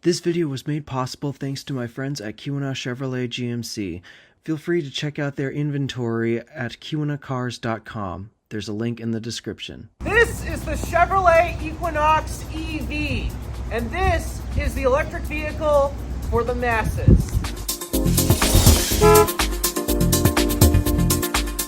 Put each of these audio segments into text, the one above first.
This video was made possible thanks to my friends at Equinox Chevrolet GMC. Feel free to check out their inventory at equinoxcars.com. There's a link in the description. This is the Chevrolet Equinox EV, and this is the electric vehicle for the masses.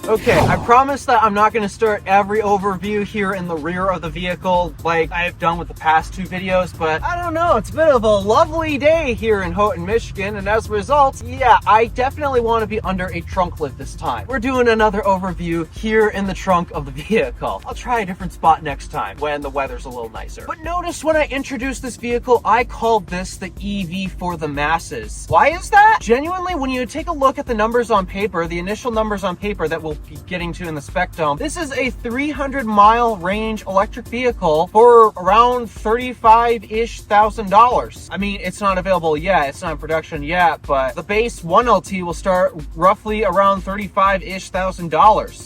Okay, I promise that I'm not going to start every overview here in the rear of the vehicle like I've done with the past two videos, but I don't know, it's a bit of a lovely day here in Houghton, Michigan, and as a result, yeah, I definitely want to be under a trunk lid this time. We're doing another overview here in the trunk of the vehicle. I'll try a different spot next time when the weather's a little nicer. But notice when I introduced this vehicle, I called this the EV for the masses. Why is that? Genuinely, when you take a look at the numbers on paper, the initial numbers on paper that we'll be getting to in the spec dome, this is a 300-mile range electric vehicle for around $35-ish thousand. I mean, it's not available yet, it's not in production yet, but the base 1LT will start roughly around $35-ish thousand,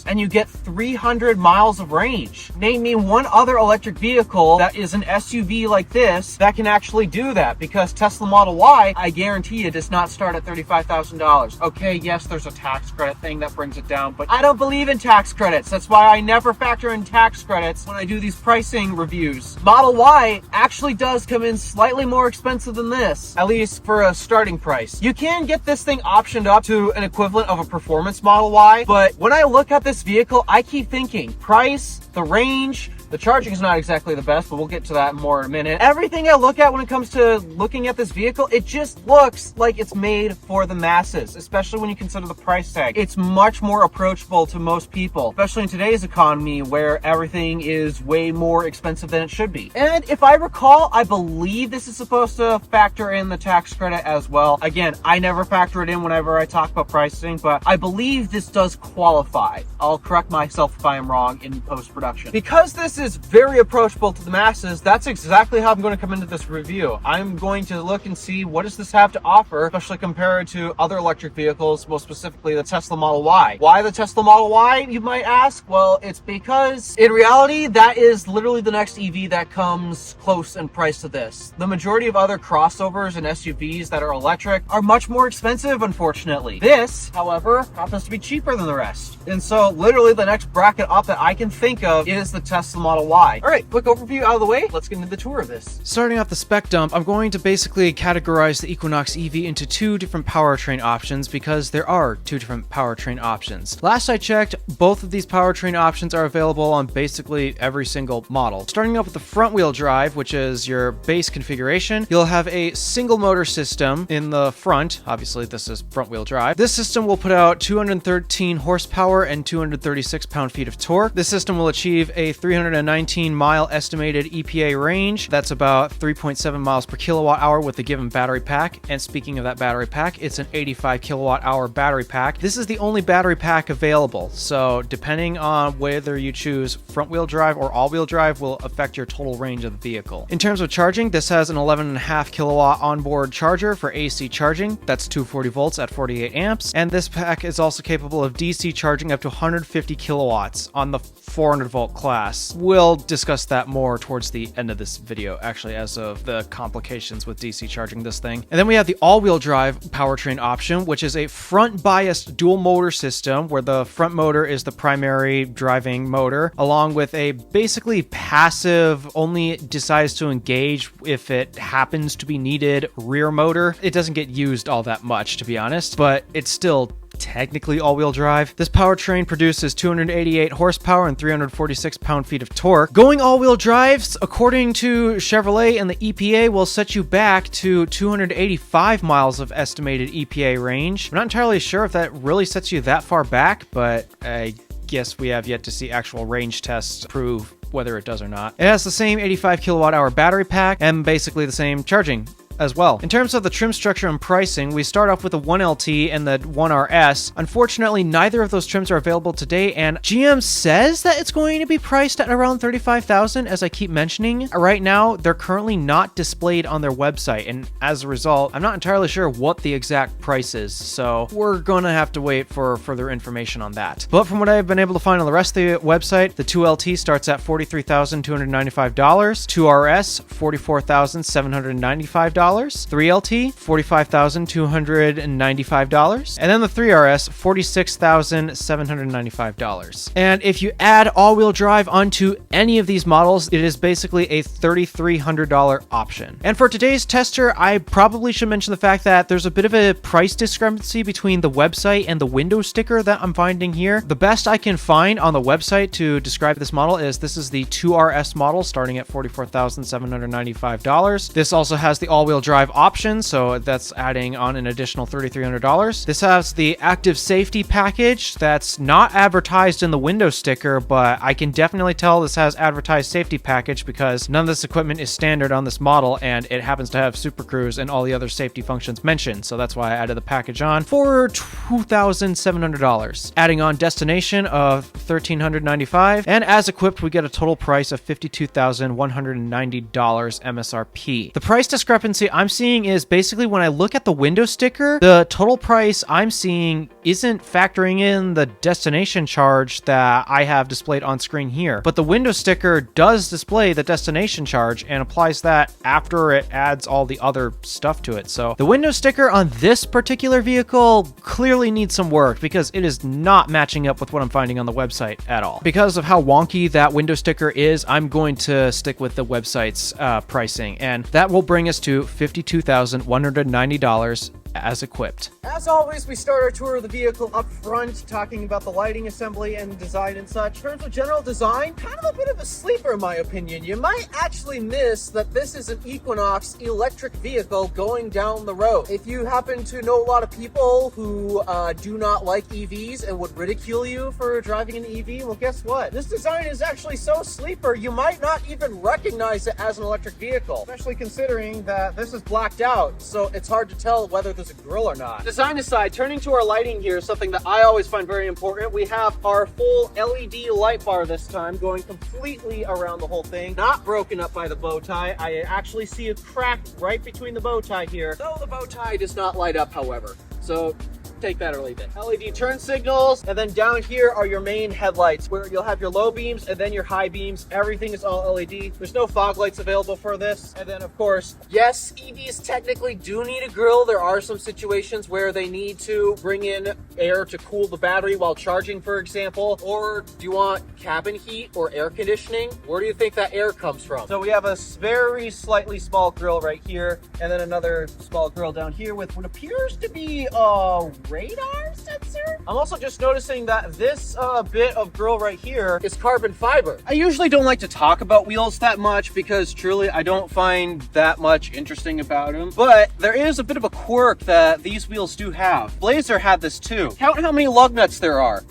and you get 300 miles of range. Name me one other electric vehicle that is an SUV like this that can actually do that, because Tesla Model Y, I guarantee you, does not start at $35,000. Okay, yes, there's a tax credit thing that brings it down, but I don't believe in tax credits. That's why I never factor in tax credits when I do these pricing reviews. Model Y actually does come in slightly more expensive than this, at least for a starting price. You can get this thing optioned up to an equivalent of a performance Model Y, but when I look at this vehicle, I keep thinking price, the range. The charging is not exactly the best, but we'll get to that more in a minute. Everything I look at when it comes to looking at this vehicle, it just looks like it's made for the masses, especially when you consider the price tag. It's much more approachable to most people, especially in today's economy where everything is way more expensive than it should be. And if I recall, I believe this is supposed to factor in the tax credit as well. Again, I never factor it in whenever I talk about pricing, but I believe this does qualify. I'll correct myself if I am wrong in post-production. Because this is very approachable to the masses, that's exactly how I'm going to come into this review. I'm going to look and see what does this have to offer, especially compared to other electric vehicles, most specifically the Tesla Model Y. Why the Tesla Model Y, you might ask? Well, it's because in reality, that is literally the next EV that comes close in price to this. The majority of other crossovers and SUVs that are electric are much more expensive, unfortunately. This, however, happens to be cheaper than the rest. And so literally the next bracket up that I can think of is the Tesla Model Y. All right, quick overview out of the way. Let's get into the tour of this. Starting off the spec dump, I'm going to basically categorize the Equinox EV into two different powertrain options because there are two different powertrain options. Last I checked, both of these powertrain options are available on basically every single model. Starting off with the front wheel drive, which is your base configuration, you'll have a single motor system in the front. Obviously, this is front wheel drive. This system will put out 213 horsepower and 236 pound-feet of torque. This system will achieve a 319-mile estimated EPA range. That's about 3.7 miles per kilowatt hour with the given battery pack. And speaking of that battery pack, it's an 85 kilowatt hour battery pack. This is the only battery pack available, so depending on whether you choose front wheel drive or all wheel drive will affect your total range of the vehicle. In terms of charging, this has an 11.5 kilowatt onboard charger for AC charging. That's 240 volts at 48 amps. And this pack is also capable of DC charging up to 150 kilowatts on the 400 volt class. We'll discuss that more towards the end of this video, actually, as of the complications with DC charging this thing. And then we have the all-wheel drive powertrain option, which is a front-biased dual motor system where the front motor is the primary driving motor, along with a basically passive, only decides to engage if it happens to be needed rear motor. It doesn't get used all that much, to be honest, but it's still technically all-wheel drive. This powertrain produces 288 horsepower and 346 pound-feet of torque. Going all-wheel drives, according to Chevrolet and the EPA, will set you back to 285 miles of estimated EPA range. I'm not entirely sure if that really sets you that far back, but I guess we have yet to see actual range tests prove whether it does or not. It has the same 85 kilowatt hour battery pack and basically the same charging as well. In terms of the trim structure and pricing, we start off with the 1LT and the 1RS. Unfortunately, neither of those trims are available today, and GM says that it's going to be priced at around $35,000, as I keep mentioning. Right now, they're currently not displayed on their website, and as a result, I'm not entirely sure what the exact price is, so we're gonna have to wait for further information on that. But from what I've been able to find on the rest of the website, the 2LT starts at $43,295, 2RS $44,795, 3LT, $45,295, and then the 3RS, $46,795. And if you add all-wheel drive onto any of these models, it is basically a $3,300 option. And for today's tester, I probably should mention the fact that there's a bit of a price discrepancy between the website and the window sticker that I'm finding here. The best I can find on the website to describe this model is this is the 2RS model starting at $44,795. This also has the all-wheel drive option, so that's adding on an additional $3,300. This has the active safety package that's not advertised in the window sticker, but I can definitely tell this has advertised safety package because none of this equipment is standard on this model, and it happens to have Super Cruise and all the other safety functions mentioned, so that's why I added the package on for $2,700. Adding on destination of $1,395, and as equipped we get a total price of $52,190 MSRP. The price discrepancy I'm seeing is basically when I look at the window sticker, the total price I'm seeing isn't factoring in the destination charge that I have displayed on screen here, but the window sticker does display the destination charge and applies that after it adds all the other stuff to it. So the window sticker on this particular vehicle clearly needs some work because it is not matching up with what I'm finding on the website at all. Because of how wonky that window sticker is, I'm going to stick with the website's pricing, and that will bring us to $52,190 as equipped. As always, we start our tour of the vehicle up front, talking about the lighting assembly and design and such. In terms of general design, kind of a bit of a sleeper in my opinion. You might actually miss that this is an Equinox electric vehicle going down the road. If you happen to know a lot of people who do not like EVs and would ridicule you for driving an EV, well guess what? This design is actually so sleeper, you might not even recognize it as an electric vehicle, especially considering that this is blacked out, so it's hard to tell whether there's a grill or not. Design aside, turning to our lighting here, something that I always find very important, we have our full LED light bar this time, going completely around the whole thing, not broken up by the bow tie. I actually see a crack right between the bow tie here, though the bow tie does not light up, however. So take that or leave it. LED turn signals, and then down here are your main headlights where you'll have your low beams and then your high beams. Everything is all LED. There's no fog lights available for this. And then of course, yes, EVs technically do need a grill. There are some situations where they need to bring in air to cool the battery while charging, for example. Or do you want cabin heat or air conditioning? Where do you think that air comes from? So we have a very slightly small grill right here, and then another small grill down here with what appears to be a radar sensor. I'm also just noticing that this bit of grill right here is carbon fiber. I usually don't like to talk about wheels that much because truly I don't find that much interesting about them, but there is a bit of a quirk that these wheels do have. Blazer had this too. Count how many lug nuts there are.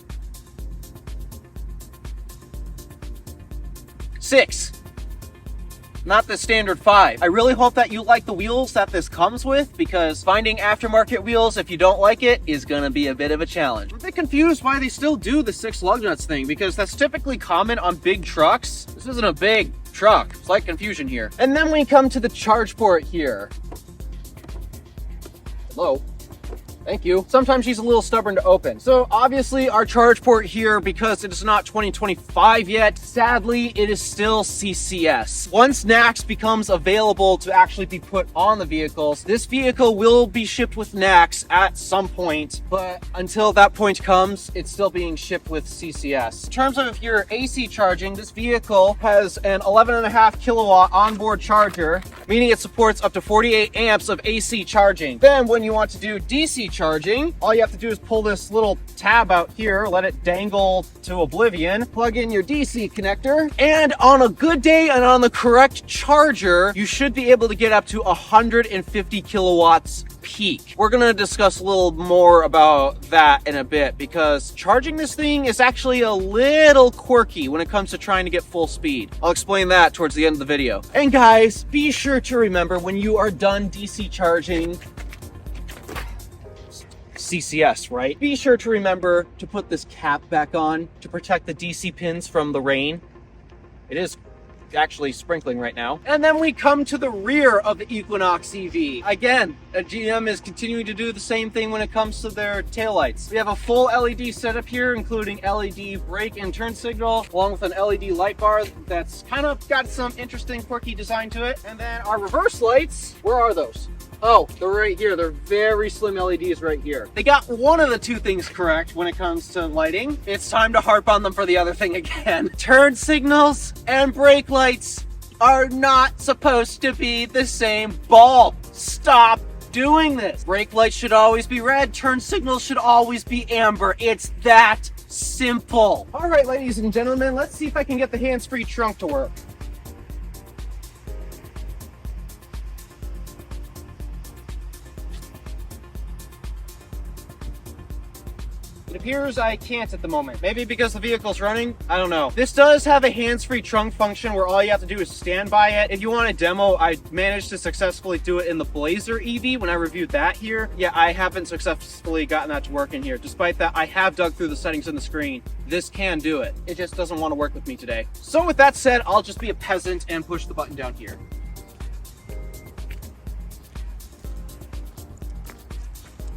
6. Not the standard 5. I really hope that you like the wheels that this comes with, because finding aftermarket wheels, if you don't like it, is gonna be a bit of a challenge. I'm a bit confused why they still do the 6 lug nuts thing, because that's typically common on big trucks. This isn't a big truck. Slight confusion here. And then we come to the charge port here. Hello. Thank you. Sometimes she's a little stubborn to open. So obviously our charge port here, because it is not 2025 yet, sadly, it is still CCS. Once NACS becomes available to actually be put on the vehicles, this vehicle will be shipped with NACS at some point, but until that point comes, it's still being shipped with CCS. In terms of your AC charging, this vehicle has an 11.5 kilowatt onboard charger, meaning it supports up to 48 amps of AC charging. Then when you want to do DC charging, all you have to do is pull this little tab out here, let it dangle to oblivion, plug in your DC connector, and on a good day and on the correct charger, you should be able to get up to 150 kilowatts peak. We're gonna discuss a little more about that in a bit, because charging this thing is actually a little quirky when it comes to trying to get full speed. I'll explain that towards the end of the video. And guys, be sure to remember when you are done DC charging, CCS, right? Be sure to remember to put this cap back on to protect the DC pins from the rain. It actually sprinkling right now. And then we come to the rear of the Equinox EV. Again, GM is continuing to do the same thing when it comes to their taillights. We have a full LED setup here, including LED brake and turn signal, along with an LED light bar that's kind of got some interesting quirky design to it. And then our reverse lights, where are those? Oh, they're right here. They're very slim LEDs right here. They got one of the two things correct when it comes to lighting. It's time to harp on them for the other thing again. Turn signals and brake lights are not supposed to be the same bulb. Stop doing this. Brake lights should always be red. Turn signals should always be amber. It's that simple. All right, ladies and gentlemen, let's see if I can get the hands-free trunk to work. It appears I can't at the moment. Maybe because the vehicle's running? I don't know. This does have a hands-free trunk function where all you have to do is stand by it. If you want a demo, I managed to successfully do it in the Blazer EV when I reviewed that here. Yeah, I haven't successfully gotten that to work in here. Despite that, I have dug through the settings in the screen. This can do it. It just doesn't want to work with me today. So with that said, I'll just be a peasant and push the button down here.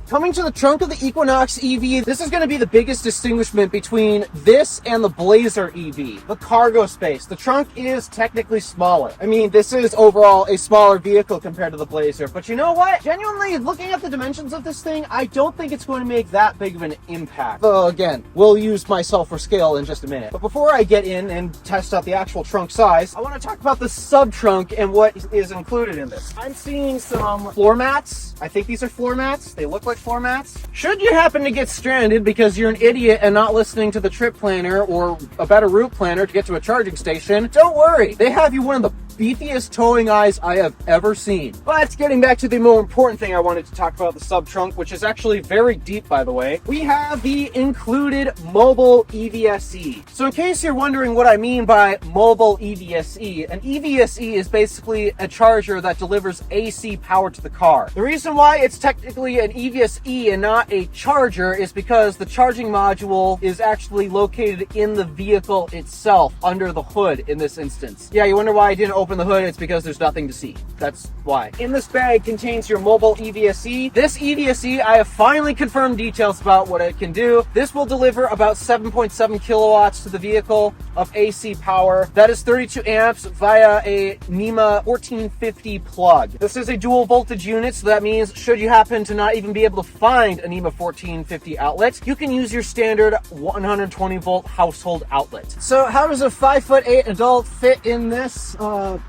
Coming to the trunk of the Equinox EV, this is going to be the biggest distinguishment between this and the Blazer EV. The cargo space. The trunk is technically smaller. I mean, this is overall a smaller vehicle compared to the Blazer, but you know what? Genuinely, looking at the dimensions of this thing, I don't think it's going to make that big of an impact. Though again, we'll use myself for scale in just a minute. But before I get in and test out the actual trunk size, I want to talk about the sub-trunk and what is included in this. I'm seeing some floor mats. I think these are floor mats. They look like floor mats. Should you happen to get stranded because you're an idiot and not listening to the trip planner or a better route planner to get to a charging station, don't worry. They have you one of the beefiest towing eyes I have ever seen. But getting back to the more important thing I wanted to talk about, the sub-trunk, which is actually very deep, by the way, we have the included mobile EVSE. So in case you're wondering what I mean by mobile EVSE, an EVSE is basically a charger that delivers AC power to the car. The reason why it's technically an EVSE and not a charger is because the charging module is actually located in the vehicle itself, under the hood in this instance. Yeah, you wonder why I didn't open the hood? It's because there's nothing to see. That's why. In this bag contains your mobile EVSE. This EVSE, I have finally confirmed details about what it can do. This will deliver about 7.7 kilowatts to the vehicle of AC power. That is 32 amps via a NEMA 1450 plug. This is a dual voltage unit, so that means should you happen to not even be able to find a NEMA 1450 outlet, you can use your standard 120 volt household outlet. So how does a 5'8" adult fit in this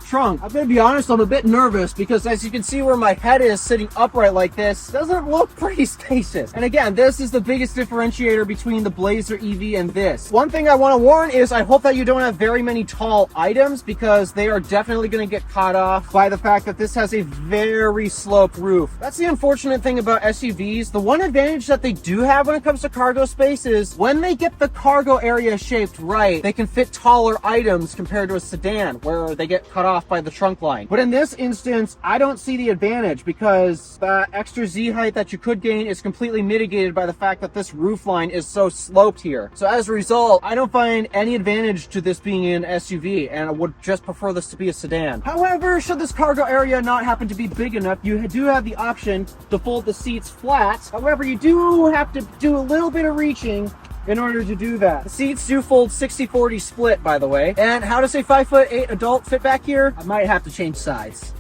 trunk? I'm gonna be honest, I'm a bit nervous because as you can see where my head is sitting upright like this, doesn't look pretty spacious. And again, this is the biggest differentiator between the Blazer EV and this. One thing I want to warn is I hope that you don't have very many tall items because they are definitely going to get caught off by the fact that this has a very sloped roof. That's the unfortunate thing about SUVs. The one advantage that they do have when it comes to cargo space is when they get the cargo area shaped right, they can fit taller items compared to a sedan where they get cut off by the trunk line. But in this instance, I don't see the advantage because the extra Z height that you could gain is completely mitigated by the fact that this roof line is so sloped here. So as a result, I don't find any advantage to this being an SUV, and I would just prefer this to be a sedan. However, should this cargo area not happen to be big enough, you do have the option to fold the seats flat. However, you do have to do a little bit of reaching in order to do that. The seats do fold 60-40 split, by the way. And how does a 5'8" adult fit back here? I might have to change sides.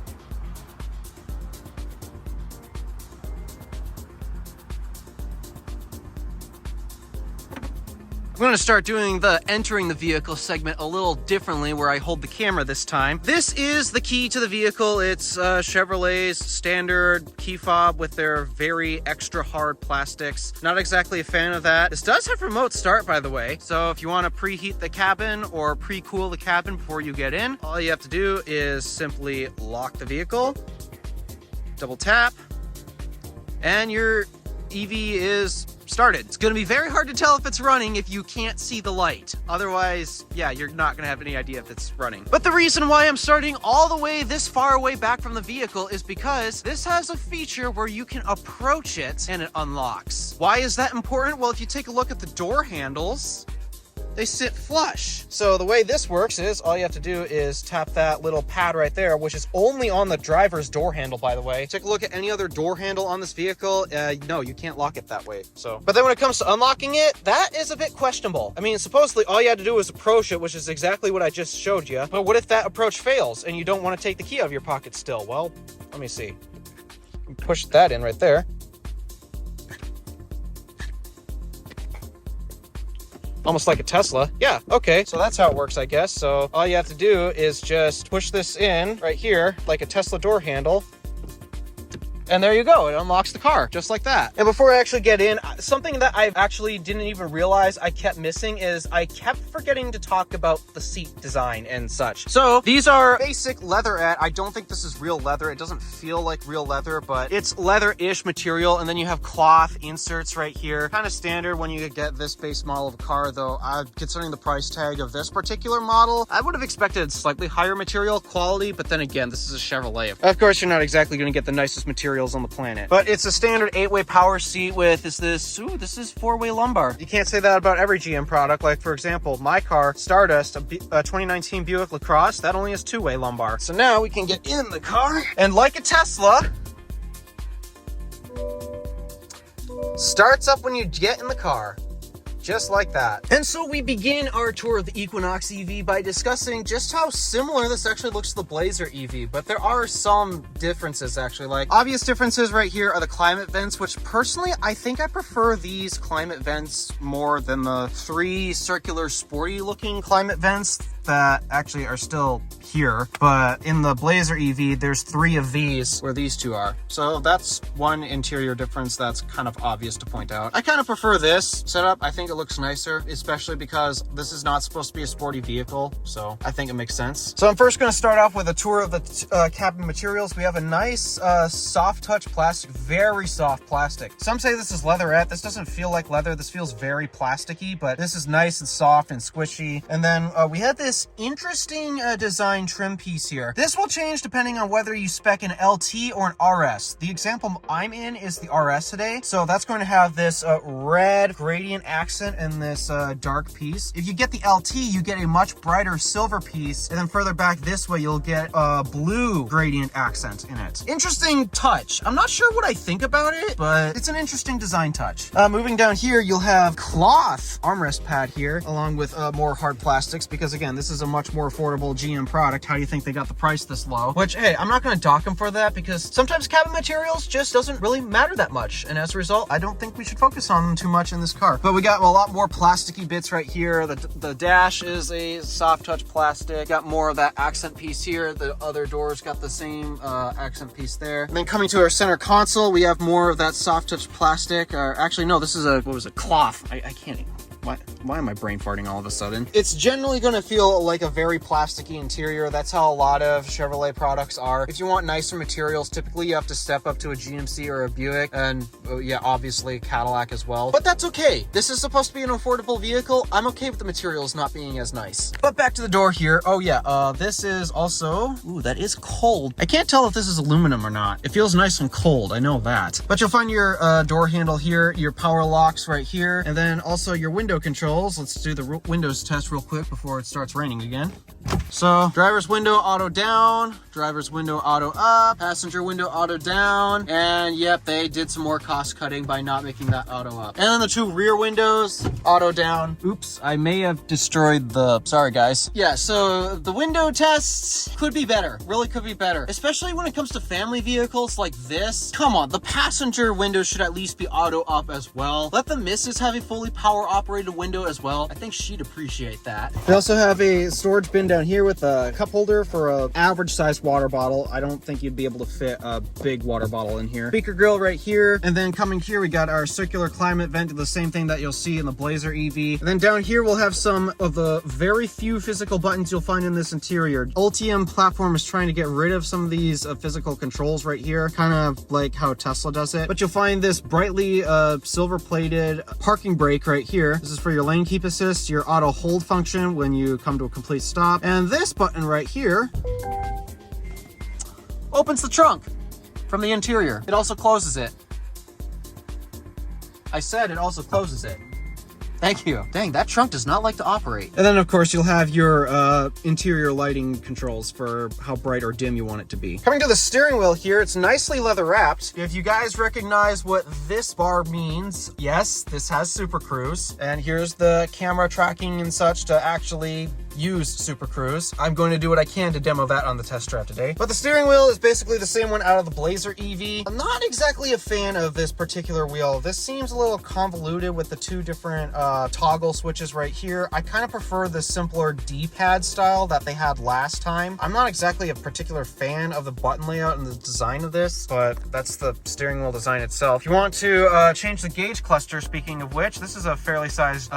I'm going to start doing the entering the vehicle segment a little differently where I hold the camera this time. This is the key to the vehicle. It's Chevrolet's standard key fob with their very extra hard plastics. Not exactly a fan of that. This does have remote start, by the way. So if you want to preheat the cabin or pre-cool the cabin before you get in, all you have to do is simply lock the vehicle, double tap, and your EV is started. It's going to be very hard to tell if it's running if you can't see the light. Otherwise, yeah, you're not going to have any idea if it's running. But the reason why I'm starting all the way this far away back from the vehicle is because this has a feature where you can approach it and it unlocks. Why is that important? Well, if you take a look at the door handles, they sit flush. So the way this works is all you have to do is tap that little pad right there, which is only on the driver's door handle, by the way. Take a look at any other door handle on this vehicle. No, you can't lock it that way. So, but then when it comes to unlocking it, that is a bit questionable. I mean, supposedly all you had to do was approach it, which is exactly what I just showed you. But what if that approach fails and you don't want to take the key out of your pocket still? Well, let me see. Push that in right there. Almost like a Tesla. Yeah, okay. So that's how it works, I guess. So all you have to do is just push this in right here, like a Tesla door handle. And there you go. It unlocks the car just like that. And before I actually get in, something that I actually didn't even realize I kept missing is I kept forgetting to talk about the seat design and such. So these are basic leatherette. I don't think this is real leather. It doesn't feel like real leather, but it's leather-ish material. And then you have cloth inserts right here. Kind of standard when you get this base model of a car, though. Considering the price tag of this particular model, I would have expected slightly higher material quality, but then again, this is a Chevrolet. Of course, you're not exactly going to get the nicest material on the planet, but it's a standard 8-way power seat with this is 4-way lumbar. You can't say that about every GM product. Like, for example, my car Stardust, a 2019 Buick LaCrosse, that only has 2-way lumbar. So now we can get in the car, and like a Tesla, starts up when you get in the car. Just like that. And so we begin our tour of the Equinox EV by discussing just how similar this actually looks to the Blazer EV, but there are some differences actually. Like, obvious differences right here are the climate vents, which personally I think I prefer these climate vents more than the 3 circular sporty looking climate vents that actually are still here. But in the Blazer EV, there's 3 of these where these 2 are. So that's one interior difference that's kind of obvious to point out. I kind of prefer this setup. I think it looks nicer, especially because this is not supposed to be a sporty vehicle. So I think it makes sense. So I'm first going to start off with a tour of the cabin materials. We have a nice soft touch plastic, very soft plastic. Some say this is leatherette. This doesn't feel like leather. This feels very plasticky, but this is nice and soft and squishy. And then we had this interesting design trim piece here. This will change depending on whether you spec an LT or an RS. The example I'm in is the RS today, so that's going to have this red gradient accent and this dark piece. If you get the LT, you get a much brighter silver piece, and then further back this way you'll get a blue gradient accent in it. Interesting touch. I'm not sure what I think about it, but it's an interesting design touch. Moving down here, you'll have cloth armrest pad here, along with more hard plastics, because again, this is a much more affordable GM product. How do you think they got the price this low? Which, hey, I'm not going to dock them for that, because sometimes cabin materials just doesn't really matter that much, and as a result, I don't think we should focus on them too much in this car. But we got a lot more plasticky bits right here. The dash is a soft touch plastic. Got more of that accent piece here. The other doors got the same accent piece there. And then coming to our center console, we have more of that soft touch plastic. Or actually, no, this is a, what was it, cloth. I can't even. Why am I brain farting all of a sudden? It's generally going to feel like a very plasticky interior. That's how a lot of Chevrolet products are. If you want nicer materials, typically you have to step up to a GMC or a Buick, and yeah, obviously a Cadillac as well. But that's okay. This is supposed to be an affordable vehicle. I'm okay with the materials not being as nice. But back to the door here. Oh yeah, this is also, ooh, that is cold. I can't tell if this is aluminum or not. It feels nice and cold, I know that. But you'll find your door handle here, your power locks right here, and then also your window controls. Let's do the windows test real quick before it starts raining again. So driver's window auto down, driver's window auto up, passenger window auto down, and yep, they did some more cost cutting by not making that auto up. And then the 2 rear windows auto down. Oops, I may have destroyed the, sorry guys. Yeah, so the window tests could be better, really could be better, especially when it comes to family vehicles like this. Come on, the passenger window should at least be auto up as well. Let the missus have a fully power operated window as well. I think she'd appreciate that. We also have a storage bin down here with a cup holder for a average sized water bottle. I don't think you'd be able to fit a big water bottle in here. Speaker grill right here. And then coming here, we got our circular climate vent, the same thing that you'll see in the Blazer EV. And then down here, we'll have some of the very few physical buttons you'll find in this interior. Ultium platform is trying to get rid of some of these physical controls right here, kind of like how Tesla does it. But you'll find this brightly silver plated parking brake right here. This is for your lane keep assist, your auto hold function when you come to a complete stop. And this button right here opens the trunk from the interior. It also closes it. I said it also closes it. Thank you. Dang, that trunk does not like to operate. And then, of course, you'll have your interior lighting controls for how bright or dim you want it to be. Coming to the steering wheel here, it's nicely leather wrapped. If you guys recognize what this bar means, yes, this has Super Cruise. And here's the camera tracking and such to actually use Super Cruise. I'm going to do what I can to demo that on the test drive today. But the steering wheel is basically the same one out of the Blazer EV. I'm not exactly a fan of this particular wheel. This seems a little convoluted with the two different toggle switches right here. I kind of prefer the simpler D-pad style that they had last time. I'm not exactly a particular fan of the button layout and the design of this, but that's the steering wheel design itself. If you want to change the gauge cluster, speaking of which, this is a fairly sized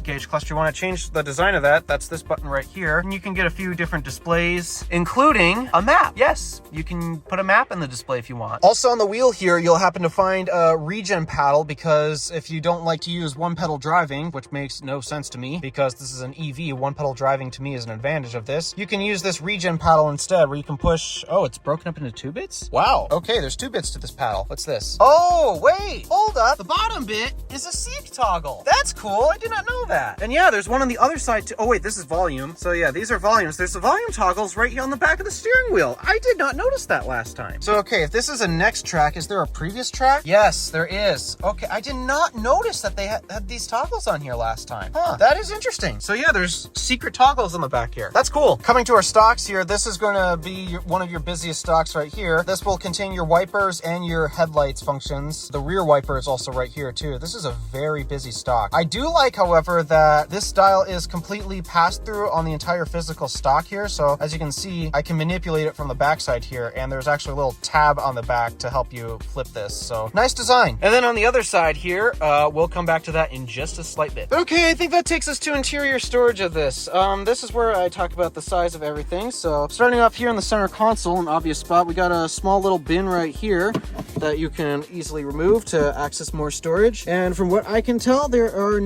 gauge cluster. You want to change the design of that, that's this button right here, and you can get a few different displays, including a map. Yes, you can put a map in the display if you want. Also on the wheel here, you'll happen to find a regen paddle, because if you don't like to use one pedal driving, which makes no sense to me because this is an EV, one pedal driving to me is an advantage of this, you can use this regen paddle instead, where you can push. Oh, it's broken up into 2 bits? Wow. Okay, there's 2 bits to this paddle. What's this? Oh, wait, hold up. The bottom bit is a seek toggle. That's cool. I did not know that. And yeah, there's one on the other side too. Oh wait, this is volume. So yeah, these are volumes. There's the volume toggles right here on the back of the steering wheel. I did not notice that last time. So okay, if this is a next track, is there a previous track? Yes, there is. Okay, I did not notice that they had these toggles on here last time. Huh, that is interesting. So yeah, there's secret toggles on the back here. That's cool. Coming to our stocks here, this is going to be one of your busiest stocks right here. This will contain your wipers and your headlights functions. The rear wiper is also right here too. This is a very busy stock. I do like, however, that this dial is completely passed through on the entire physical stock here. So as you can see, I can manipulate it from the backside here, and there's actually a little tab on the back to help you flip this. So nice design. And then on the other side here, we'll come back to that in just a slight bit. Okay, I think that takes us to interior storage of this. This is where I talk about the size of everything. So starting off here in the center console, an obvious spot, we got a small little bin right here that you can easily remove to access more storage. And from what I can tell, there are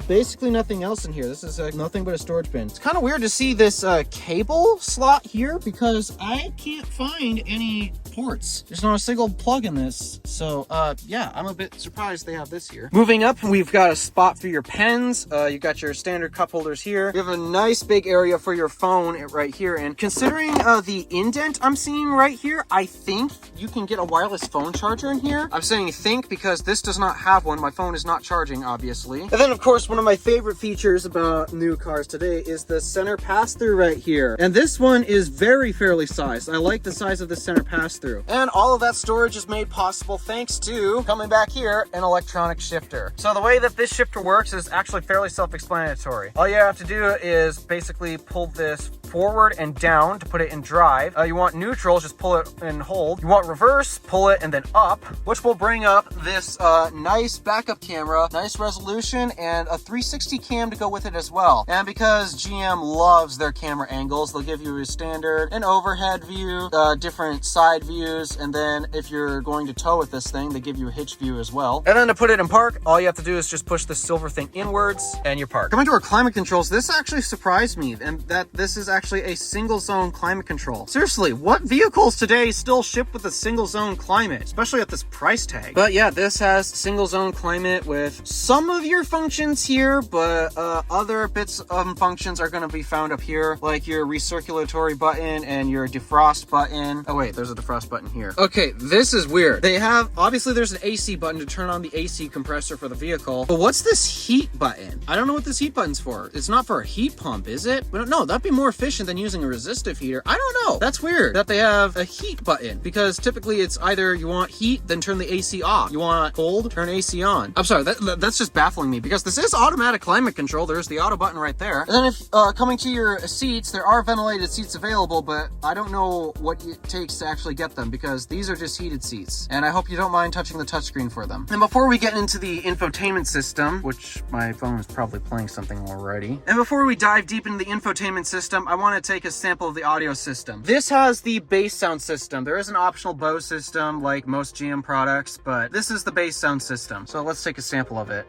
basically nothing else in here. This is nothing but a storage bin. It's kind of weird to see this cable slot here, because I can't find any ports. There's not a single plug in this. So yeah, I'm a bit surprised they have this here. Moving up, we've got a spot for your pens. You got your standard cup holders here. You have a nice big area for your phone right here. And considering the indent I'm seeing right here, I think you can get a wireless phone charger in here. I'm saying think because this does not have one. My phone is not charging, obviously. And then of course, one of my favorite features about new cars today is the center pass-through right here. And this one is fairly sized. I like the size of the center pass-through. And all of that storage is made possible thanks to, coming back here, an electronic shifter. So the way that this shifter works is actually fairly self-explanatory. All you have to do is basically pull this forward and down to put it in drive. You want neutral, just pull it and hold. You want reverse, pull it and then up, which will bring up this nice backup camera, nice resolution, and a 360 cam to go with it as well. And because GM loves their camera angles, they'll give you a standard, an overhead view, different side views, and then if you're going to tow with this thing, they give you a hitch view as well. And then to put it in park, all you have to do is just push the silver thing inwards and you're parked. Coming to our climate controls, this actually surprised me, and that this is actually a single zone climate control. Seriously, what vehicles today still ship with a single zone climate, especially at this price tag? But yeah, this has single zone climate with some of your functions here, but other bits of functions are going to be found up here, like your recirculatory button and your defrost button. Oh wait, there's a defrost button here. Okay, this is weird. They have, obviously there's an AC button to turn on the AC compressor for the vehicle, but what's this heat button? I don't know what this heat button's for. It's not for a heat pump, is it? But no, that'd be more efficient than using a resistive heater. I don't know. That's weird that they have a heat button, because typically it's either you want heat, then turn the AC off. You want cold, turn AC on. I'm sorry, that's just baffling me, because this is automatic climate control. There's the auto button right there. And then if coming to your seats, there are ventilated seats available, but I don't know what it takes to actually get them, because these are just heated seats. And I hope you don't mind touching the touchscreen for them. And before we get into the infotainment system, which my phone is probably playing something already, and before we dive deep into the infotainment system, I want to take a sample of the audio system. This has the bass sound system. There is an optional Bose system like most GM products, but this is the bass sound system. So let's take a sample of it.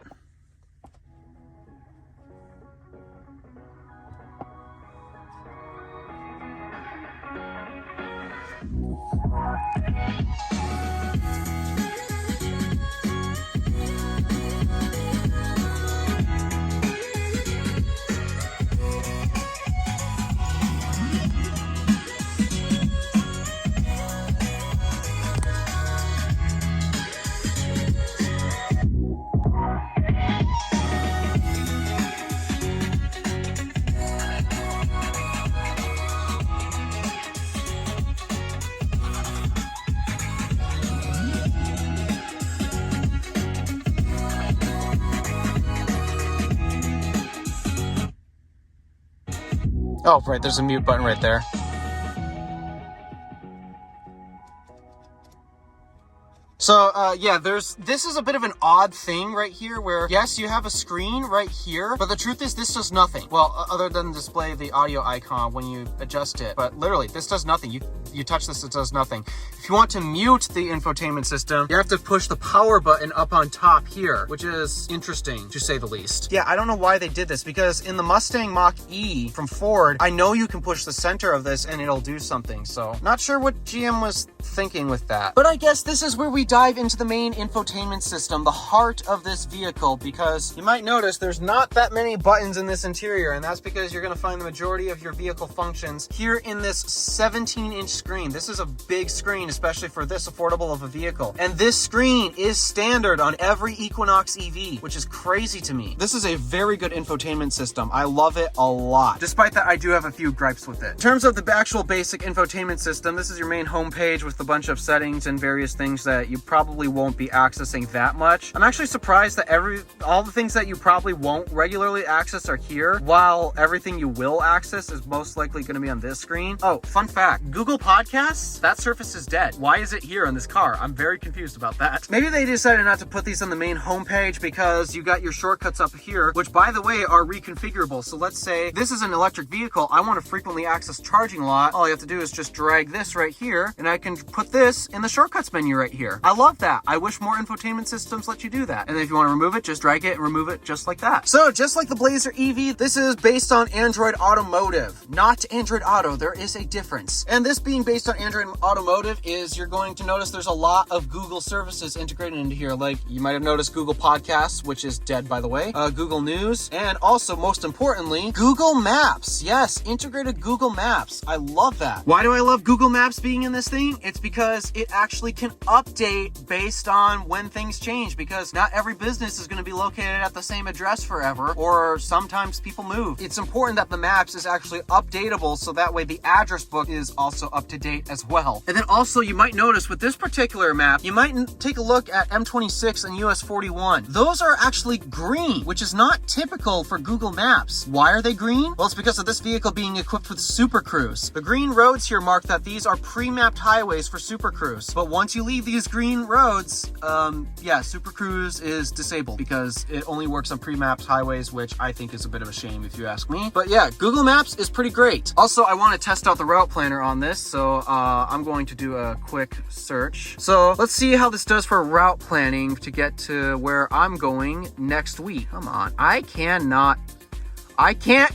Oh, right, there's a mute button right there. So, yeah, this is a bit of an odd thing right here where, yes, you have a screen right here, but the truth is this does nothing. Well, other than display the audio icon when you adjust it, but literally, this does nothing. You touch this, it does nothing. If you want to mute the infotainment system, you have to push the power button up on top here, which is interesting, to say the least. Yeah, I don't know why they did this, because in the Mustang Mach-E from Ford, I know you can push the center of this and it'll do something, so not sure what GM was thinking with that. But I guess this is where we dive into the main infotainment system, the heart of this vehicle, because you might notice there's not that many buttons in this interior, and that's because you're going to find the majority of your vehicle functions here in this 17-inch screen. This is a big screen, especially for this affordable of a vehicle. And this screen is standard on every Equinox EV, which is crazy to me. This is a very good infotainment system. I love it a lot. Despite that, I do have a few gripes with it. In terms of the actual basic infotainment system, this is your main homepage with a bunch of settings and various things that you probably won't be accessing that much. I'm actually surprised that all the things that you probably won't regularly access are here, while everything you will access is most likely going to be on this screen. Oh, fun fact, Google Podcasts, that surface is dead. Why is it here in this car? I'm very confused about that. Maybe they decided not to put these on the main homepage because you got your shortcuts up here, which by the way are reconfigurable. So let's say this is an electric vehicle. I want to frequently access charging a lot. All you have to do is just drag this right here and I can put this in the shortcuts menu right here. I love that. I wish more infotainment systems let you do that. And then if you want to remove it, just drag it and remove it just like that. So just like the Blazer EV, this is based on Android Automotive, not Android Auto. There is a difference. And this being based on Android Automotive is you're going to notice there's a lot of Google services integrated into here. Like you might have noticed Google Podcasts, which is dead by the way, Google News, and also most importantly, Google Maps. Yes, integrated Google Maps. I love that. Why do I love Google Maps being in this thing? It's because it actually can update based on when things change, because not every business is going to be located at the same address forever, or sometimes people move. It's important that the maps is actually updatable so that way the address book is also up to date as well. And then also you might notice with this particular map, you might take a look at M26 and US 41. Those are actually green, which is not typical for Google Maps. Why are they green? Well, it's because of this vehicle being equipped with Super Cruise. The green roads here mark that these are pre-mapped highways for Super Cruise. But once you leave these green roads, yeah, Super Cruise is disabled because it only works on pre-mapped highways, which I think is a bit of a shame if you ask me. But yeah, Google Maps is pretty great. Also, I want to test out the route planner on this, so I'm going to do a quick search. So let's see how this does for route planning to get to where I'm going next week. Come on, I can't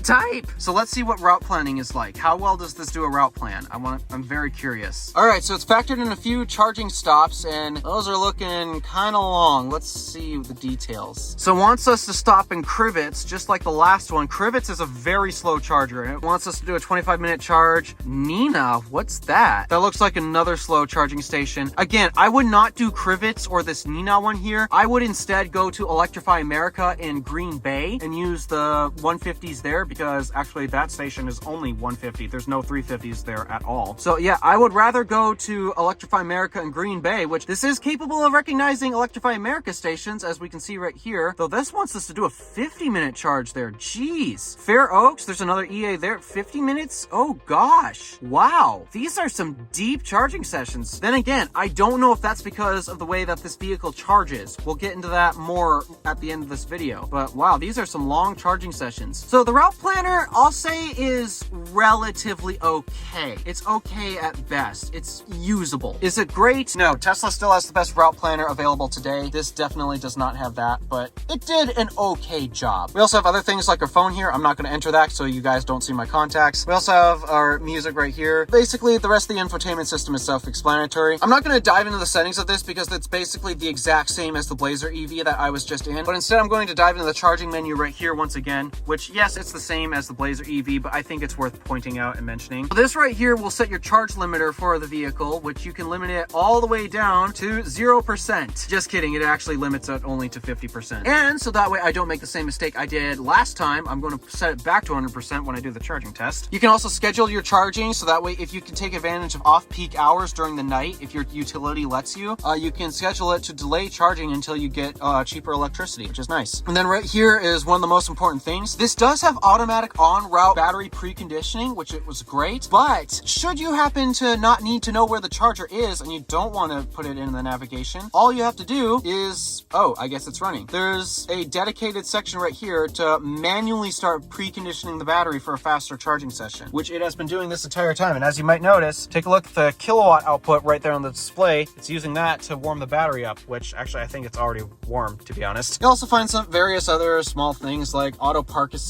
type. So let's see what route planning is like. How well does this do a route plan? I'm very curious. All right, so it's factored in a few charging stops and those are looking kind of long. Let's see the details. So it wants us to stop in Crivets, just like the last one. Crivets is a very slow charger and it wants us to do a 25-minute charge. Nina, what's that? That looks like another slow charging station. Again, I would not do Crivets or this Nina one here. I would instead go to Electrify America in Green Bay and use the 150 there, because actually that station is only 150. There's no 350s there at all. So yeah, I would rather go to Electrify America in Green Bay, which this is capable of recognizing Electrify America stations, as we can see right here. Though this wants us to do a 50-minute charge there. Jeez. Fair Oaks, there's another EA there. 50 minutes? Oh gosh. Wow. These are some deep charging sessions. Then again, I don't know if that's because of the way that this vehicle charges. We'll get into that more at the end of this video. But wow, these are some long charging sessions. So the route planner, I'll say, is relatively okay. It's okay at best. It's usable. Is it great? No, Tesla still has the best route planner available today. This definitely does not have that, but it did an okay job. We also have other things like our phone here. I'm not going to enter that so you guys don't see my contacts. We also have our music right here. Basically, the rest of the infotainment system is self-explanatory. I'm not going to dive into the settings of this because it's basically the exact same as the Blazer EV that I was just in, but instead I'm going to dive into the charging menu right here once again, which yes, it's the same as the Blazer EV, but I think it's worth pointing out and mentioning. So this right here will set your charge limiter for the vehicle, which you can limit it all the way down to 0%. Just kidding, it actually limits it only to 50%. And so that way I don't make the same mistake I did last time, I'm going to set it back to 100% when I do the charging test. You can also schedule your charging, so that way if you can take advantage of off-peak hours during the night, if your utility lets you, you can schedule it to delay charging until you get cheaper electricity, which is nice. And then right here is one of the most important things. This This does have automatic on-route battery preconditioning, which it was great, but should you happen to not need to know where the charger is and you don't want to put it in the navigation, all you have to do is, oh, I guess it's running. There's a dedicated section right here to manually start preconditioning the battery for a faster charging session, which it has been doing this entire time. And as you might notice, take a look at the kilowatt output right there on the display. It's using that to warm the battery up, which actually I think it's already warm, to be honest. You'll also find some various other small things like auto park assist.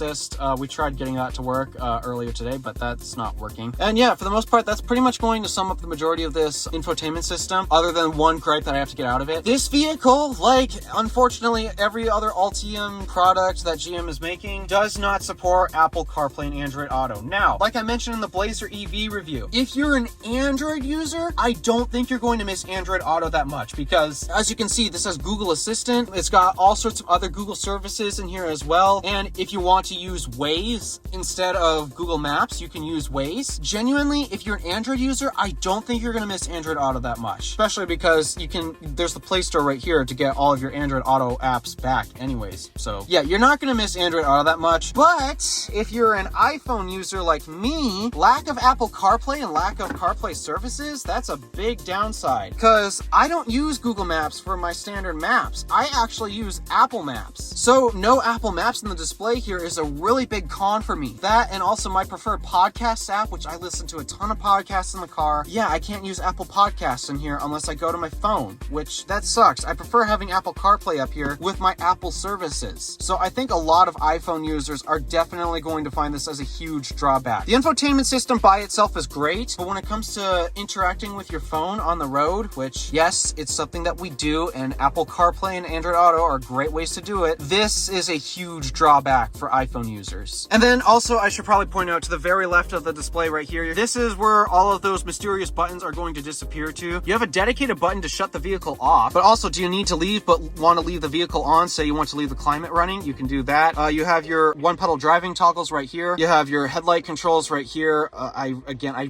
We tried getting that to work earlier today, but that's not working. And yeah, for the most part, that's pretty much going to sum up the majority of this infotainment system, other than one gripe that I have to get out of it. This vehicle, like unfortunately every other Ultium product that GM is making, does not support Apple CarPlay and Android Auto. Now, like I mentioned in the Blazer EV review, if you're an Android user, I don't think you're going to miss Android Auto that much, because as you can see, this has Google Assistant. It's got all sorts of other Google services in here as well. And if you want to use Waze instead of Google Maps, you can use Waze. Genuinely, if you're an Android user, I don't think you're going to miss Android Auto that much, especially because there's the Play Store right here to get all of your Android Auto apps back anyways. So yeah, you're not going to miss Android Auto that much. But if you're an iPhone user like me, lack of Apple CarPlay and lack of CarPlay services, that's a big downside, because I don't use Google Maps for my standard maps. I actually use Apple Maps. So no Apple Maps in the display here is a really big con for me. That, and also my preferred podcast app, which I listen to a ton of podcasts in the car. Yeah, I can't use Apple Podcasts in here unless I go to my phone, which that sucks. I prefer having Apple CarPlay up here with my Apple services. So I think a lot of iPhone users are definitely going to find this as a huge drawback. The infotainment system by itself is great, but when it comes to interacting with your phone on the road, which yes, it's something that we do, and Apple CarPlay and Android Auto are great ways to do it, this is a huge drawback for iPhone users. And then also I should probably point out to the very left of the display right here, this is where all of those mysterious buttons are going to disappear to. You have a dedicated button to shut the vehicle off, but also do you need to leave but want to leave the vehicle on, say you want to leave the climate running, you can do that. You have your one pedal driving toggles right here. You have your headlight controls right here. I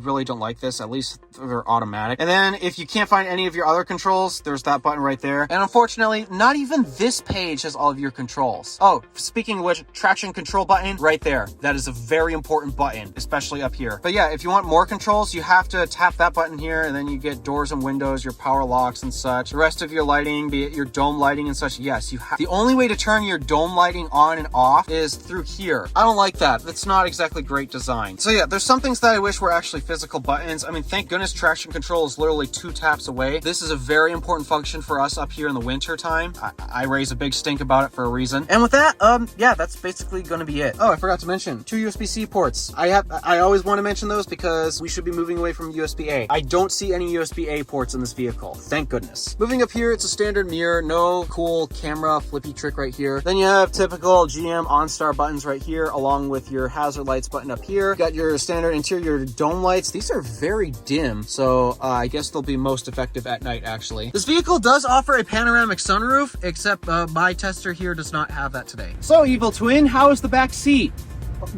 really don't like this, at least they're automatic. And then if you can't find any of your other controls, there's that button right there. And unfortunately, not even this page has all of your controls. Oh, speaking of which, traction control button right there. That is a very important button, especially up here. But yeah, if you want more controls, you have to tap that button here, and then you get doors and windows, your power locks and such. The rest of your lighting, be it your dome lighting and such, yes, you have. The only way to turn your dome lighting on and off is through here. I don't like that. That's not exactly great design. So yeah, there's some things that I wish were actually physical buttons. I mean, thank goodness traction control is literally 2 taps away. This is a very important function for us up here in the winter time. I raise a big stink about it for a reason. And with that, yeah, that's basically going to be it. Oh, I forgot to mention 2 USB-C ports. I always want to mention those because we should be moving away from USB-A. I don't see any USB-A ports in this vehicle. Thank goodness. Moving up here, it's a standard mirror. No cool camera flippy trick right here. Then you have typical GM OnStar buttons right here, along with your hazard lights button up here. You got your standard interior dome lights. These are very dim, so I guess they'll be most effective at night, actually. This vehicle does offer a panoramic sunroof, except my tester here does not have that today. So, Evil Twin, how is the back seat?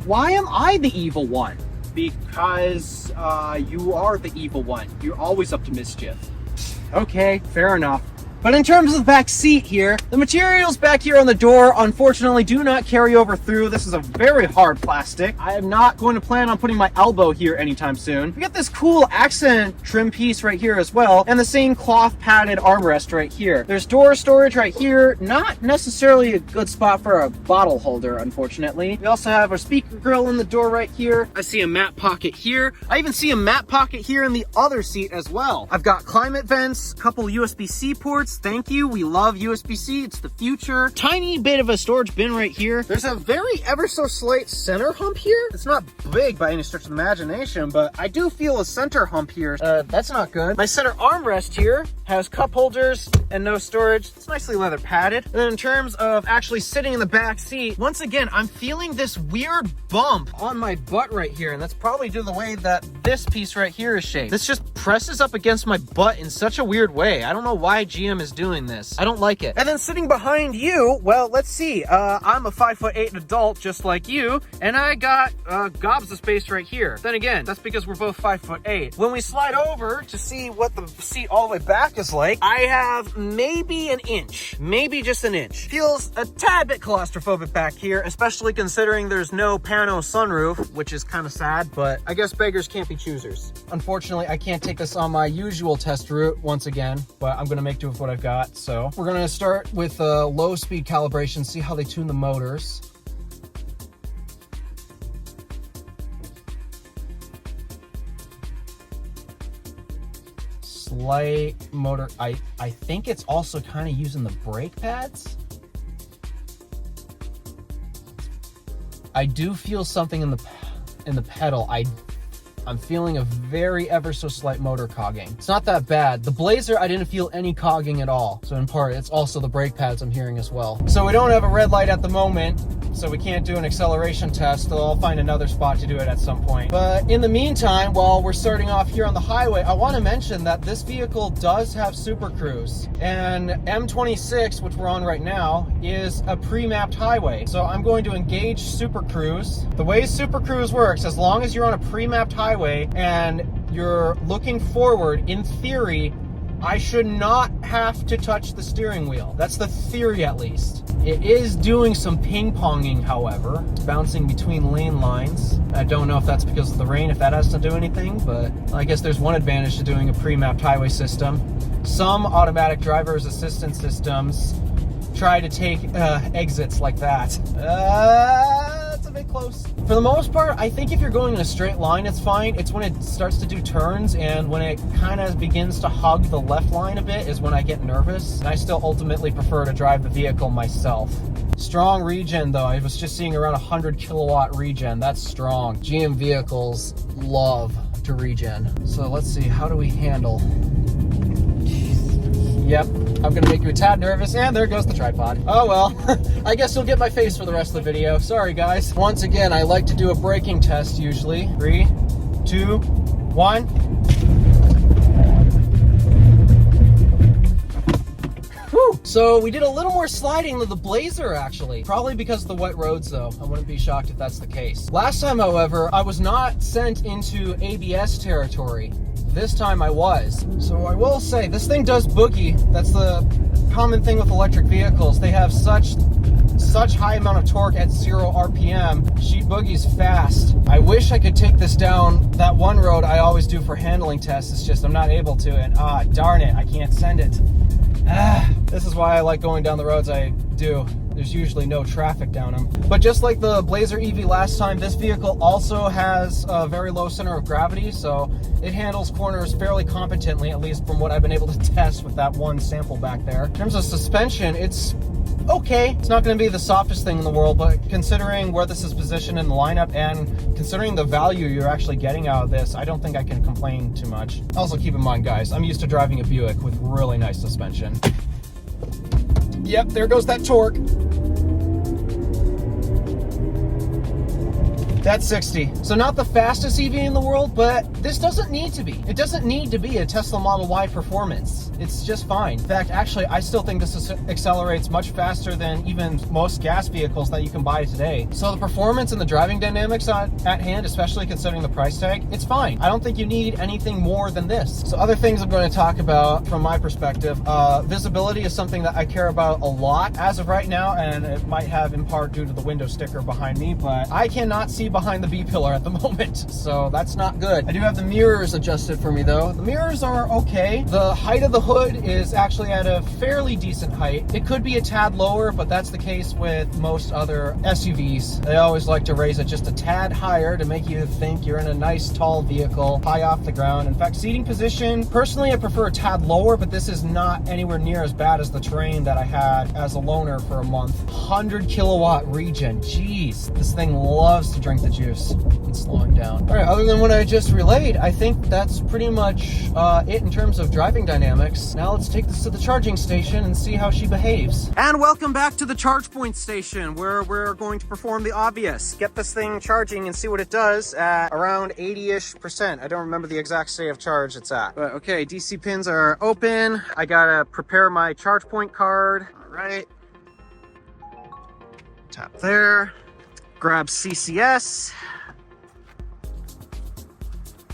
Why am I the evil one? Because you are the evil one. You're always up to mischief. Okay, fair enough. But in terms of the back seat here, the materials back here on the door, unfortunately, do not carry over through. This is a very hard plastic. I am not going to plan on putting my elbow here anytime soon. We got this cool accent trim piece right here as well, and the same cloth padded armrest right here. There's door storage right here. Not necessarily a good spot for a bottle holder, unfortunately. We also have our speaker grill in the door right here. I see a mat pocket here. I even see a mat pocket here in the other seat as well. I've got climate vents, a couple USB-C ports. Thank you. We love USB-C. It's the future. Tiny bit of a storage bin right here. There's a very ever so slight center hump here. It's not big by any stretch of the imagination, but I do feel a center hump here. That's not good. My center armrest here has cup holders and no storage. It's nicely leather padded. And then in terms of actually sitting in the back seat, once again, I'm feeling this weird bump on my butt right here. And that's probably due to the way that this piece right here is shaped. This just presses up against my butt in such a weird way. I don't know why GM is doing this. I don't like it. And then sitting behind you, well, let's see. I'm a 5'8" adult just like you, and I got gobs of space right here. Then again, that's because we're both 5'8". When we slide over to see what the seat all the way back torque is like. I have maybe an inch, maybe just an inch. Feels a tad bit claustrophobic back here, especially considering there's no pano sunroof, which is kind of sad, but I guess beggars can't be choosers. Unfortunately, I can't take this on my usual test route once again, but I'm gonna make do with what I've got. So we're gonna start with low speed calibration, see how they tune the motors. Slight motor. I think it's also kind of using the brake pads. I do feel something in the pedal. I'm feeling a very ever so slight motor cogging. It's not that bad. The Blazer, I didn't feel any cogging at all. So in part, it's also the brake pads I'm hearing as well. So we don't have a red light at the moment, so we can't do an acceleration test, though I'll find another spot to do it at some point. But in the meantime, while we're starting off here on the highway, I want to mention that this vehicle does have Super Cruise. And M26, which we're on right now, is a pre-mapped highway. So I'm going to engage Super Cruise. The way Super Cruise works, as long as you're on a pre-mapped highway and you're looking forward, in theory, I should not have to touch the steering wheel. That's the theory, at least. It is doing some ping-ponging, however. It's bouncing between lane lines. I don't know if that's because of the rain, if that has to do anything, but I guess there's one advantage to doing a pre-mapped highway system. Some automatic driver's assistance systems try to take exits like that. It's a bit close. For the most part, I think if you're going in a straight line, it's fine. It's when it starts to do turns and when it kind of begins to hug the left line a bit is when I get nervous. And I still ultimately prefer to drive the vehicle myself. Strong regen though. I was just seeing around 100 kilowatt regen. That's strong. GM vehicles love to regen. So let's see, how do we handle? Yep, I'm gonna make you a tad nervous, and there goes the tripod. Oh well, I guess you'll get my face for the rest of the video. Sorry guys. Once again, I like to do a braking test usually. 3, 2, 1. Whew. So we did a little more sliding than the Blazer actually. Probably because of the wet roads though. I wouldn't be shocked if that's the case. Last time, however, I was not sent into ABS territory. This time I was. So I will say, this thing does boogie. That's the common thing with electric vehicles. They have such high amount of torque at 0 RPM. She boogies fast. I wish I could take this down that one road I always do for handling tests. It's just I'm not able to, and darn it, I can't send it. This is why I like going down the roads I do. There's usually no traffic down them. But just like the Blazer EV last time, this vehicle also has a very low center of gravity, so it handles corners fairly competently, at least from what I've been able to test with that one sample back there. In terms of suspension, it's okay. It's not going to be the softest thing in the world, but considering where this is positioned in the lineup and considering the value you're actually getting out of this, I don't think I can complain too much. Also, keep in mind, guys, I'm used to driving a Buick with really nice suspension. Yep, there goes that torque. That's 60. So not the fastest EV in the world, but this doesn't need to be. It doesn't need to be a Tesla Model Y performance. It's just fine. In fact, actually, I still think this accelerates much faster than even most gas vehicles that you can buy today. So the performance and the driving dynamics at hand, especially considering the price tag, it's fine. I don't think you need anything more than this. So other things I'm going to talk about from my perspective, visibility is something that I care about a lot as of right now, and it might have in part due to the window sticker behind me, but I cannot see behind the B-pillar at the moment, so that's not good. I do have the mirrors adjusted for me though. The mirrors are okay. The height of the hood is actually at a fairly decent height. It could be a tad lower, but that's the case with most other SUVs. They always like to raise it just a tad higher to make you think you're in a nice tall vehicle, high off the ground. In fact, seating position, personally I prefer a tad lower, but this is not anywhere near as bad as the Terrain that I had as a loaner for a month. 100 kilowatt regen, jeez. This thing loves to drink the juice. It's slowing down. All right, other than what I just relayed, I think that's pretty much it in terms of driving dynamics. Now let's take this to the charging station and see how she behaves. And welcome back to the charge point station, where we're going to perform the obvious. Get this thing charging and see what it does at around 80-ish%. I don't remember the exact state of charge it's at. But okay, DC pins are open. I gotta prepare my charge point card. All right. Tap there. Grab CCS.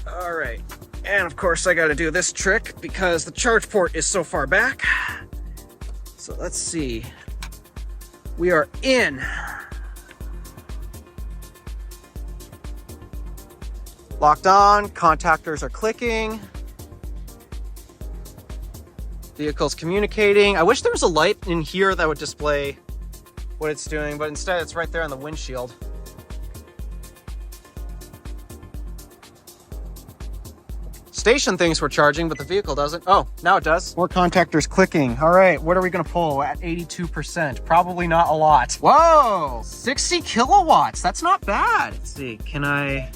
All right. And of course I gotta do this trick because the charge port is so far back. So let's see. We are in. Locked on, contactors are clicking. Vehicle's communicating. I wish there was a light in here that would display what it's doing, but instead it's right there on the windshield. Station thinks we're charging, but the vehicle doesn't. Oh, now it does. More contactors clicking. All right, what are we gonna pull at 82%? Probably not a lot. Whoa, 60 kilowatts. That's not bad. Let's see, can I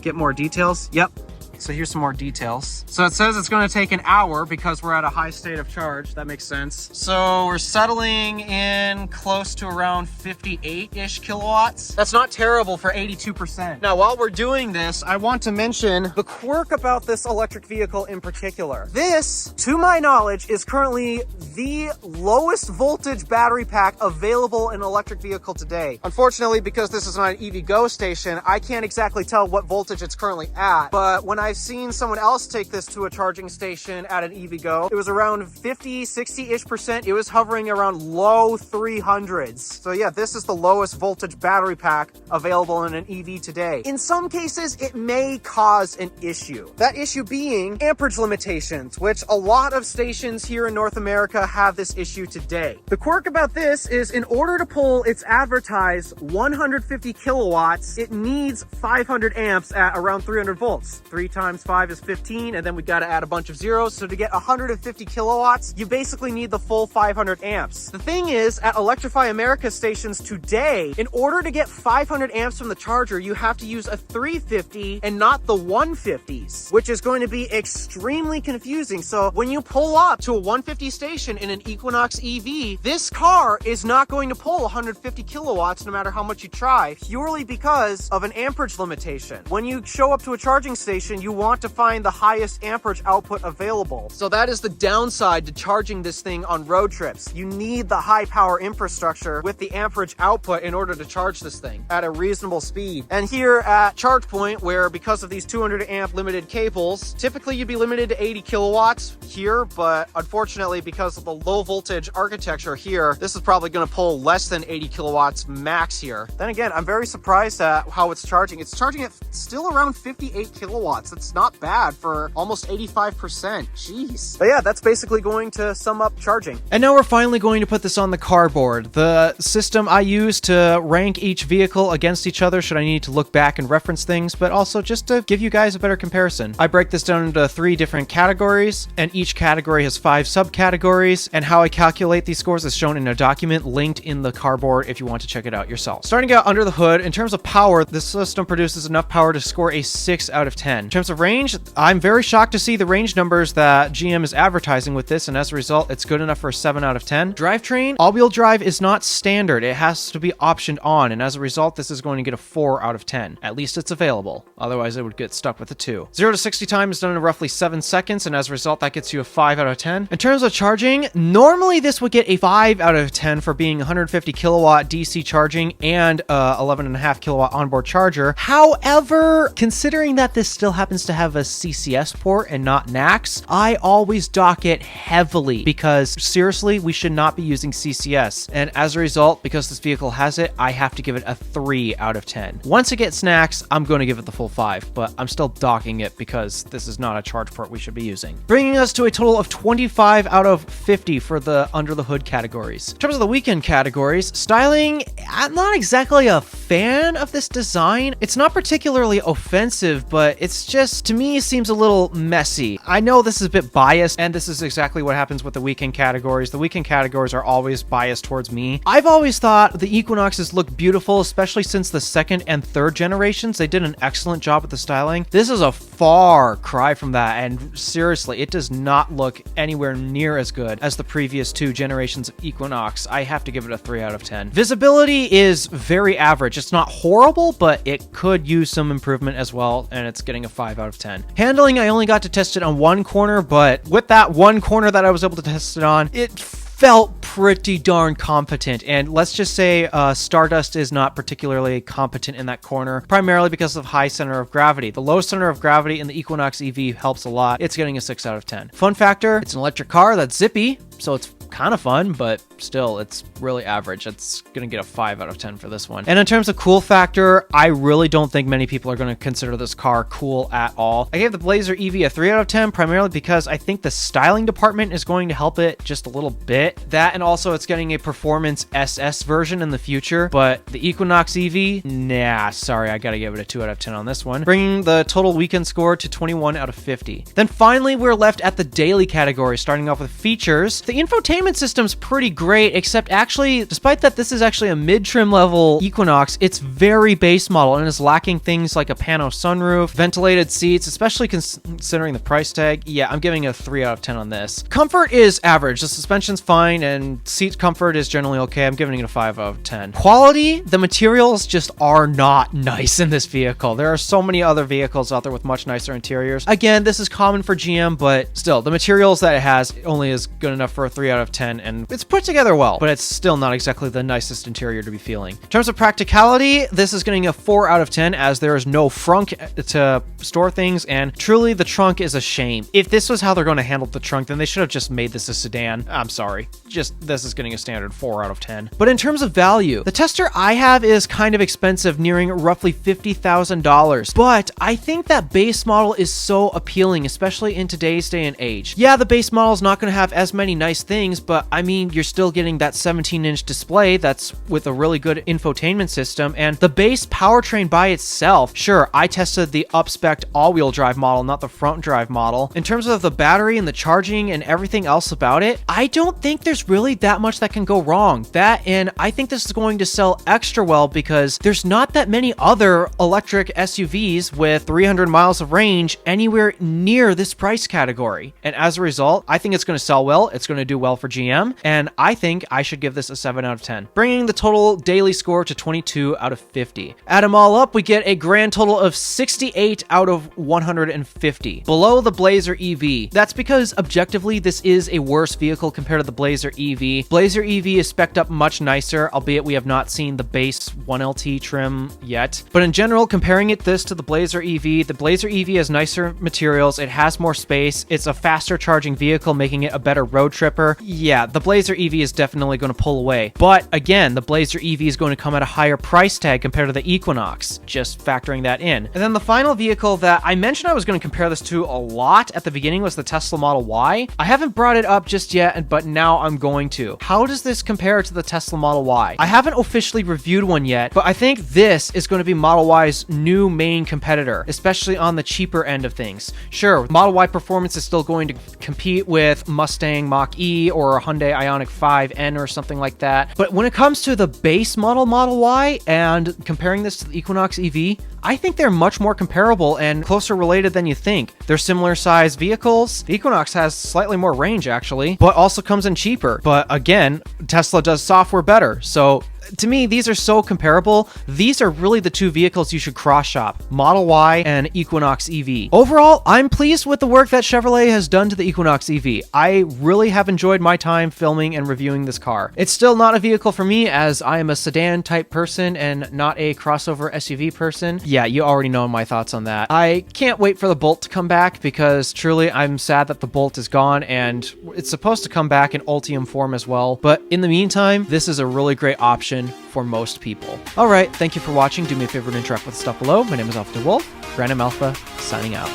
get more details? Yep. So here's some more details. So it says it's going to take an hour because we're at a high state of charge. That makes sense. So we're settling in close to around 58-ish kilowatts. That's not terrible for 82%. Now, while we're doing this, I want to mention the quirk about this electric vehicle in particular. This, to my knowledge, is currently the lowest voltage battery pack available in an electric vehicle today. Unfortunately, because this is not an EVgo station, I can't exactly tell what voltage it's currently at. But when I've seen someone else take this to a charging station at an EVgo, it was around 50, 60-ish%. It was hovering around low 300s. So yeah, this is the lowest voltage battery pack available in an EV today. In some cases, it may cause an issue. That issue being amperage limitations, which a lot of stations here in North America have this issue today. The quirk about this is in order to pull its advertised 150 kilowatts, it needs 500 amps at around 300 volts. 3 times 5 is 15, and then we got to add a bunch of zeros. So to get 150 kilowatts, you basically need the full 500 amps. The thing is, at Electrify America stations today, in order to get 500 amps from the charger, you have to use a 350 and not the 150s, which is going to be extremely confusing. So when you pull up to a 150 station in an Equinox EV, this car is not going to pull 150 kilowatts no matter how much you try, purely because of an amperage limitation. When you show up to a charging station, you want to find the highest amperage output available. So that is the downside to charging this thing on road trips. You need the high power infrastructure with the amperage output in order to charge this thing at a reasonable speed. And here at ChargePoint, where because of these 200 amp limited cables, typically you'd be limited to 80 kilowatts here, but unfortunately because of the low voltage architecture here, this is probably going to pull less than 80 kilowatts max here. Then again, I'm very surprised at how it's charging. It's charging at still around 58 kilowatts. That's not bad for almost 85%. Jeez. But yeah, that's basically going to sum up charging. And now we're finally going to put this on the cardboard. The system I use to rank each vehicle against each other should I need to look back and reference things, but also just to give you guys a better comparison. I break this down into 3 different categories, and each category has 5 subcategories, and how I calculate these scores is shown in a document linked in the cardboard if you want to check it out yourself. Starting out under the hood, in terms of power, this system produces enough power to score a 6 out of 10. In terms of range, I'm very shocked to see the range numbers that GM is advertising with this, and as a result, it's good enough for a 7 out of 10. Drivetrain, all-wheel drive is not standard. It has to be optioned on, and as a result, this is going to get a 4 out of 10. At least it's available. Otherwise, it would get stuck with a 2. 0 to 60 time is done in roughly 7 seconds, and as a result, that gets you a 5 out of 10. In terms of charging, normally this would get a 5 out of 10 for being 150 kilowatt DC charging and 11.5 kilowatt onboard charger. However, considering that this still happens to have a CCS port and not NACS, I always dock it heavily because seriously, we should not be using CCS. And as a result, because this vehicle has it, I have to give it a 3 out of 10. Once it gets NACS, I'm going to give it the full 5, but I'm still docking it because this is not a charge port we should be using. Bringing us to a total of 25 out of 50 for the under the hood categories. In terms of the weekend categories, styling, I'm not exactly a fan of this design. It's not particularly offensive, but it's just, to me, seems a little messy. I know this is a bit biased, and this is exactly what happens with the weekend categories. The weekend categories are always biased towards me. I've always thought the Equinoxes look beautiful, especially since the 2nd and 3rd generations. They did an excellent job with the styling. This is a far cry from that, and seriously, it does not look anywhere near as good as the previous 2 generations of Equinox. I have to give it a 3 out of 10. Visibility is very average. It's not horrible, but it could use some improvement as well, and it's getting a 5 out of 10. Handling, I only got to test it on 1 corner, but with that 1 corner that I was able to test it on, it felt pretty darn competent. And let's just say Stardust is not particularly competent in that corner, primarily because of high center of gravity. The low center of gravity in the Equinox EV helps a lot. It's getting a 6 out of 10. Fun factor, it's an electric car that's zippy, so it's kind of fun, but still, it's really average. It's gonna get a 5 out of 10 for this one. And in terms of cool factor, I really don't think many people are gonna consider this car cool at all. I gave the Blazer EV a 3 out of 10, primarily because I think the styling department is going to help it just a little bit. That, and also it's getting a performance SS version in the future, but the Equinox EV, nah, sorry, I gotta give it a 2 out of 10 on this one, bringing the total weekend score to 21 out of 50. Then finally, we're left at the daily category, starting off with features. The infotainment system's pretty great, except actually, despite that this is actually a mid-trim level Equinox, it's very base model and is lacking things like a pano sunroof, ventilated seats, especially considering the price tag. Yeah, I'm giving a 3 out of 10 on this. Comfort is average. The suspension's fine and seat comfort is generally okay. I'm giving it a 5 out of 10. Quality, the materials just are not nice in this vehicle. There are so many other vehicles out there with much nicer interiors. Again, this is common for GM, but still, the materials that it has only is good enough for a 3 out of 10, and it's put together well, but it's still not exactly the nicest interior to be feeling. In terms of practicality, this is getting a 4 out of 10 as there is no frunk to store things, and truly the trunk is a shame. If this was how they're going to handle the trunk, then they should have just made this a sedan. I'm sorry. Just, this is getting a standard 4 out of 10. But in terms of value, the Tester I have is kind of expensive, nearing roughly $50,000, but I think that base model is so appealing, especially in today's day and age. Yeah, the base model is not going to have as many nice things, but I mean, you're still getting that 17-inch display that's with a really good infotainment system, and the base powertrain by itself. Sure, I tested the up-spec all-wheel drive model, not the front drive model. In terms of the battery and the charging and everything else about it, I don't think there's really that much that can go wrong. That, and I think this is going to sell extra well because there's not that many other electric SUVs with 300 miles of range anywhere near this price category. And as a result, I think it's going to sell well. It's going to do well for GM, and I think I should give this a 7 out of 10, bringing the total daily score to 22 out of 50. Add them all up, we get a grand total of 68 out of 150, below the Blazer EV. That's because objectively this is a worse vehicle compared to the Blazer EV. Blazer EV is spec'd up much nicer, albeit we have not seen the base 1LT trim yet. But in general, comparing this to the Blazer EV has nicer materials, it has more space, it's a faster charging vehicle, making it a better road tripper. Yeah, the Blazer EV is definitely going to pull away. But again, the Blazer EV is going to come at a higher price tag compared to the Equinox, just factoring that in. And then the final vehicle that I mentioned I was going to compare this to a lot at the beginning was the Tesla Model Y. I haven't brought it up just yet, but now I'm going to. How does this compare to the Tesla Model Y? I haven't officially reviewed one yet, but I think this is going to be Model Y's new main competitor, especially on the cheaper end of things. Sure, Model Y performance is still going to compete with Mustang Mach-E or Hyundai Ioniq 5N or something like that. But when it comes to the base Model Y and comparing this to the Equinox EV, I think they're much more comparable and closer related than you think. They're similar sized vehicles. The Equinox has slightly more range actually, but also comes in cheaper. But again, Tesla does software better. So to me, these are so comparable. These are really the two vehicles you should cross-shop, Model Y and Equinox EV. Overall, I'm pleased with the work that Chevrolet has done to the Equinox EV. I really have enjoyed my time filming and reviewing this car. It's still not a vehicle for me, as I am a sedan type person and not a crossover SUV person. Yeah, you already know my thoughts on that. I can't wait for the Bolt to come back because truly I'm sad that the Bolt is gone, and it's supposed to come back in Ultium form as well. But in the meantime, this is a really great option for most people. All right, thank you for watching. Do me a favor and interact with the stuff below. My name is DeWolf, Random Alpha, signing out.